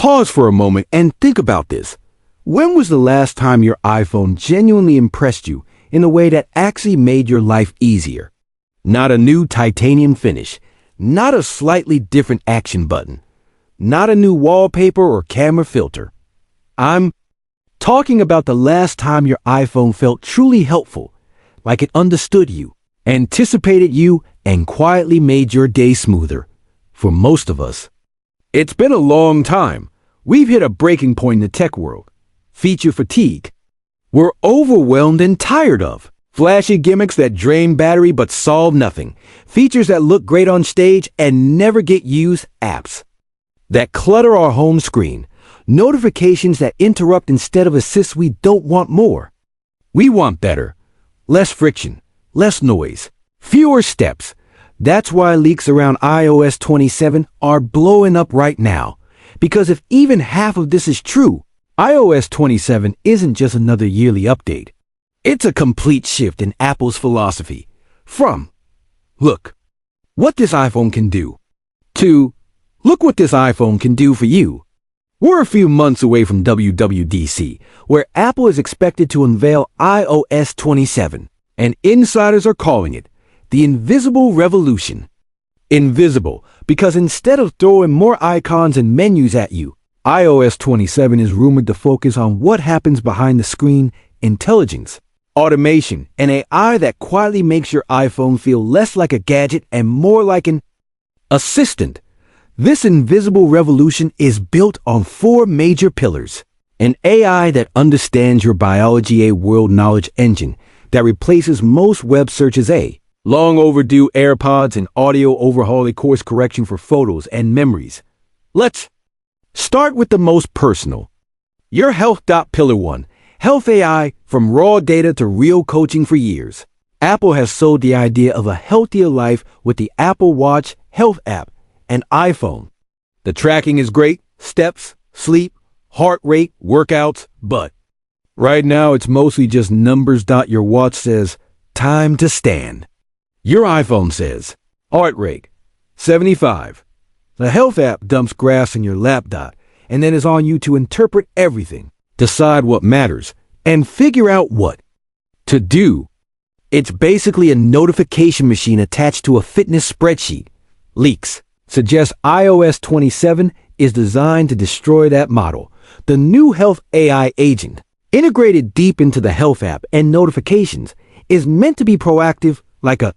Pause for a moment and think about this. When was the last time your iPhone genuinely impressed you in a way that actually made your life easier? Not a new titanium finish, not a slightly different action button, not a new wallpaper or camera filter. I'm talking about the last time your iPhone felt truly helpful, like it understood you, anticipated you, and quietly made your day smoother. For most of us, it's been a long time. We've hit a breaking point in the tech world. Feature fatigue. We're overwhelmed and tired of flashy gimmicks that drain battery but solve nothing. Features that look great on stage and never get used. Apps that clutter our home screen. Notifications that interrupt instead of assist. We don't want more. We want better. Less friction, less noise, fewer steps. That's why leaks around iOS 27 are blowing up right now. Because if even half of this is true, iOS 27 isn't just another yearly update. It's a complete shift in Apple's philosophy. From, look what this iPhone can do, to, look what this iPhone can do for you. We're a few months away from WWDC, where Apple is expected to unveil iOS 27, and insiders are calling it the Invisible Revolution. Invisible, because instead of throwing more icons and menus at you, iOS 27 is rumored to focus on what happens behind the screen: intelligence, automation, and AI that quietly makes your iPhone feel less like a gadget and more like an assistant. This invisible revolution is built on 4 major pillars. An AI that understands your biology, a world knowledge engine that replaces most web searches, a long overdue AirPods and audio overhaul, a course correction for photos and memories. Let's start with the most personal. Your health. Pillar 1. Health AI, from raw data to real coaching. For years, Apple has sold the idea of a healthier life with the Apple Watch health app and iPhone. The tracking is great: steps, sleep, heart rate, workouts, but right now it's mostly just numbers. Your watch says, time to stand. Your iPhone says, heart rate, 75. The health app dumps graphs in your lap. And then it's on you to interpret everything, decide what matters, and figure out what to do. It's basically a notification machine attached to a fitness spreadsheet. Leaks suggest iOS 27 is designed to destroy that model. The new health AI agent, integrated deep into the health app and notifications, is meant to be proactive, like a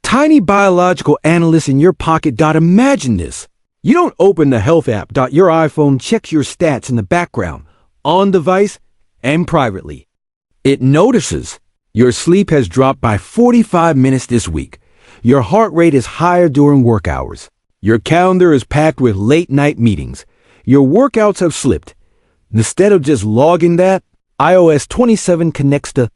tiny biological analyst in your pocket. Imagine this. You don't open the health app. Your iPhone checks your stats in the background, on device and privately. It notices your sleep has dropped by 45 minutes this week. Your heart rate is higher during work hours. Your calendar is packed with late night meetings. Your workouts have slipped. Instead of just logging that, iOS 27 connects the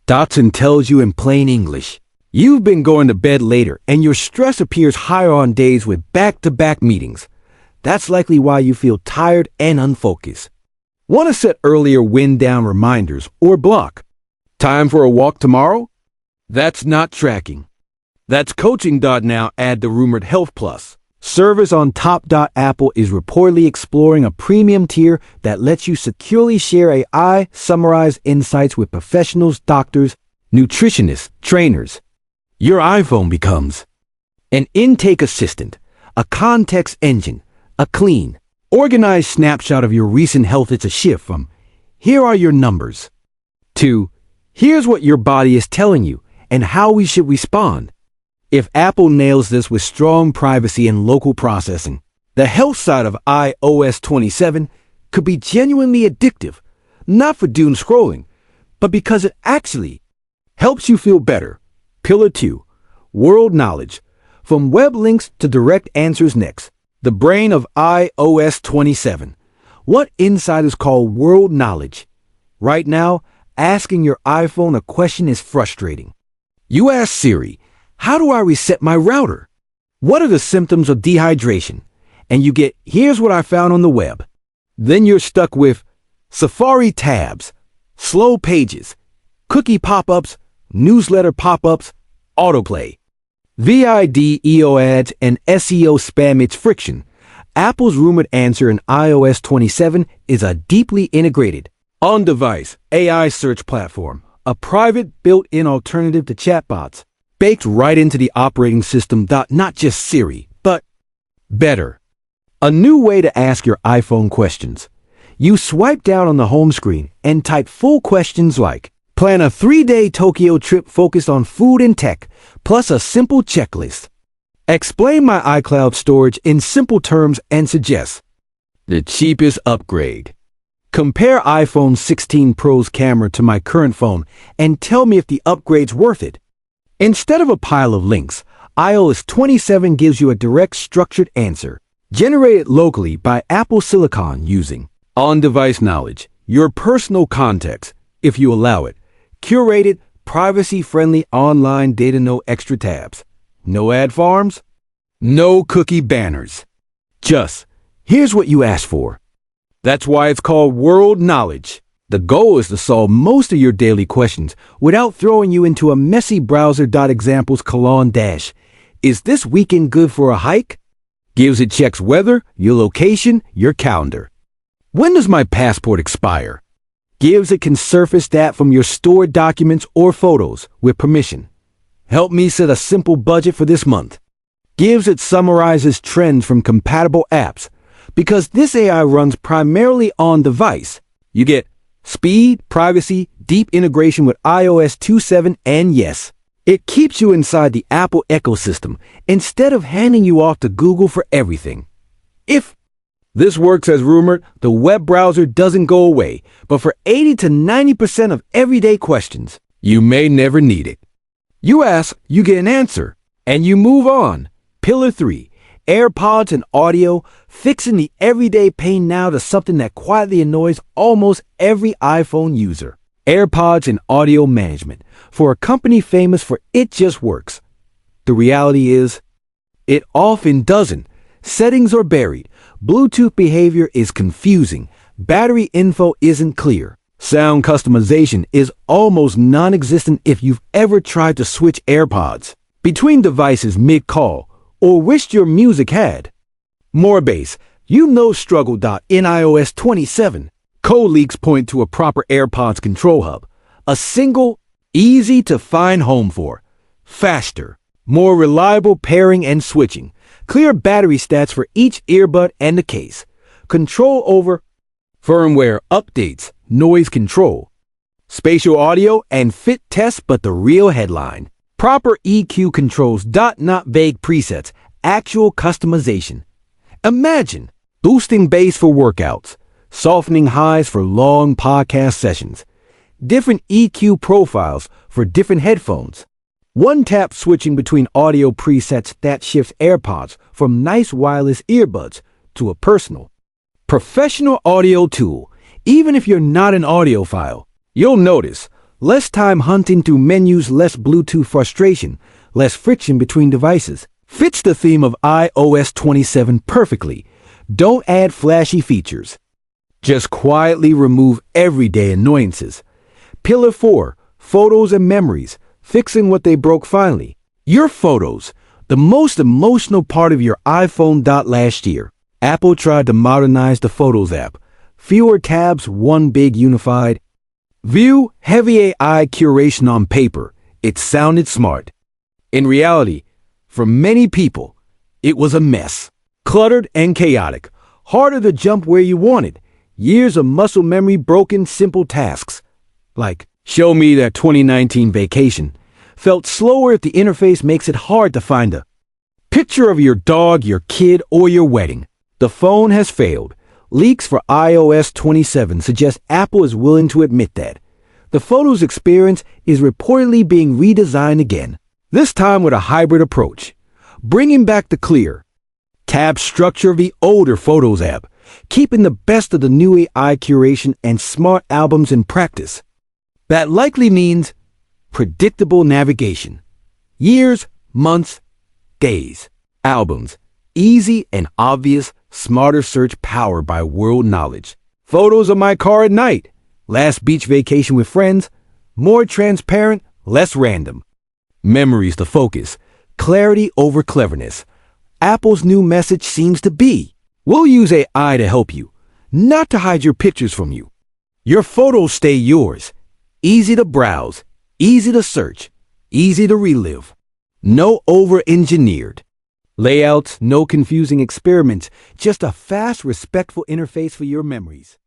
dots and tells you in plain English: you've been going to bed later and your stress appears higher on days with back-to-back meetings. That's likely why you feel tired and unfocused. Want to set earlier wind-down reminders or block time for a walk tomorrow? That's not tracking. That's coaching. Now add the rumored Health Plus service on top. Apple is reportedly exploring a premium tier that lets you securely share AI summarized insights with professionals, doctors, nutritionists, trainers. Your iPhone becomes an intake assistant, a context engine, a clean, organized snapshot of your recent health. It's a shift from, here are your numbers, to, here's what your body is telling you and how we should respond. If Apple nails this with strong privacy and local processing, the health side of iOS 27 could be genuinely addictive, not for doom scrolling, but because it actually helps you feel better. Pillar 2. World knowledge. From web links to direct answers. Next, the brain of iOS 27. What insiders call world knowledge. Right now, asking your iPhone a question is frustrating. You ask Siri, how do I reset my router? What are the symptoms of dehydration? And you get, here's what I found on the web. Then you're stuck with Safari tabs, slow pages, cookie pop-ups, newsletter pop-ups, autoplay, VIDEO ads, and SEO spam. It's friction. Apple's rumored answer in iOS 27 is a deeply integrated, on-device AI search platform, a private, built-in alternative to chatbots, baked right into the operating system. Not just Siri, but better. A new way to ask your iPhone questions. You swipe down on the home screen and type full questions like, plan a 3-day Tokyo trip focused on food and tech, plus a simple checklist. Explain my iCloud storage in simple terms and suggest the cheapest upgrade. Compare iPhone 16 Pro's camera to my current phone and tell me if the upgrade's worth it. Instead of a pile of links, iOS 27 gives you a direct, structured answer, generated locally by Apple Silicon using on-device knowledge, your personal context, if you allow it, curated, privacy-friendly online data, no extra tabs, no ad farms, no cookie banners. Just, here's what you asked for. That's why it's called World Knowledge. The goal is to solve most of your daily questions without throwing you into a messy browser. Examples: is this weekend good for a hike? Gives it checks weather, your location, your calendar. When does my passport expire? Gives it can surface that from your stored documents or photos with permission. Help me set a simple budget for this month. Gives it summarizes trends from compatible apps. Because this AI runs primarily on device, you get speed, privacy, deep integration with iOS 27, and yes, it keeps you inside the Apple ecosystem instead of handing you off to Google for everything. If this works as rumored, the web browser doesn't go away, but for 80 to 90% of everyday questions, you may never need it. You ask, you get an answer, and you move on. Pillar 3. AirPods and audio, fixing the everyday pain now to something that quietly annoys almost every iPhone user. AirPods and audio management, for a company famous for it just works. The reality is, it often doesn't. Settings are buried, Bluetooth behavior is confusing, battery info isn't clear, sound customization is almost non-existent if you've ever tried to switch AirPods between devices mid-call, or wished your music had. More bass, struggle. In iOS 27, code leaks point to a proper AirPods control hub, a single, easy-to-find home for, faster, more reliable pairing and switching, clear battery stats for each earbud and the case, control over firmware updates, noise control, spatial audio, and fit tests. But the real headline, proper EQ controls. Not vague presets, actual customization. Imagine boosting bass for workouts, softening highs for long podcast sessions, different EQ profiles for different headphones, one-tap switching between audio presets that shifts AirPods from nice wireless earbuds to a personal, professional audio tool. Even if you're not an audiophile, you'll notice less time hunting through menus, less Bluetooth frustration, less friction between devices. Fits the theme of iOS 27 perfectly. Don't add flashy features. Just quietly remove everyday annoyances. Pillar 4. Photos and memories. Fixing what they broke finally. Your photos, the most emotional part of your iPhone. Last year, Apple tried to modernize the Photos app. Fewer tabs, one big unified view, heavy AI curation on paper. It sounded smart. In reality, for many people, it was a mess. Cluttered and chaotic. Harder to jump where you wanted. Years of muscle memory broken. Simple tasks, like show me that 2019 vacation, felt slower if the interface makes it hard to find a picture of your dog, your kid, or your wedding. The phone has failed. Leaks for iOS 27 suggest Apple is willing to admit that. The Photos experience is reportedly being redesigned again, this time with a hybrid approach, bringing back the clear tab structure of the older Photos app, keeping the best of the new AI curation and smart albums in practice. That likely means predictable navigation. Years, months, days. Albums. Easy and obvious, smarter search powered by world knowledge. Photos of my car at night. Last beach vacation with friends. More transparent, less random. Memories to focus. Clarity over cleverness. Apple's new message seems to be We'll use AI to help you, not to hide your pictures from you. Your photos stay yours. Easy to browse, easy to search, easy to relive. No over-engineered layouts, no confusing experiments, just a fast, respectful interface for your memories.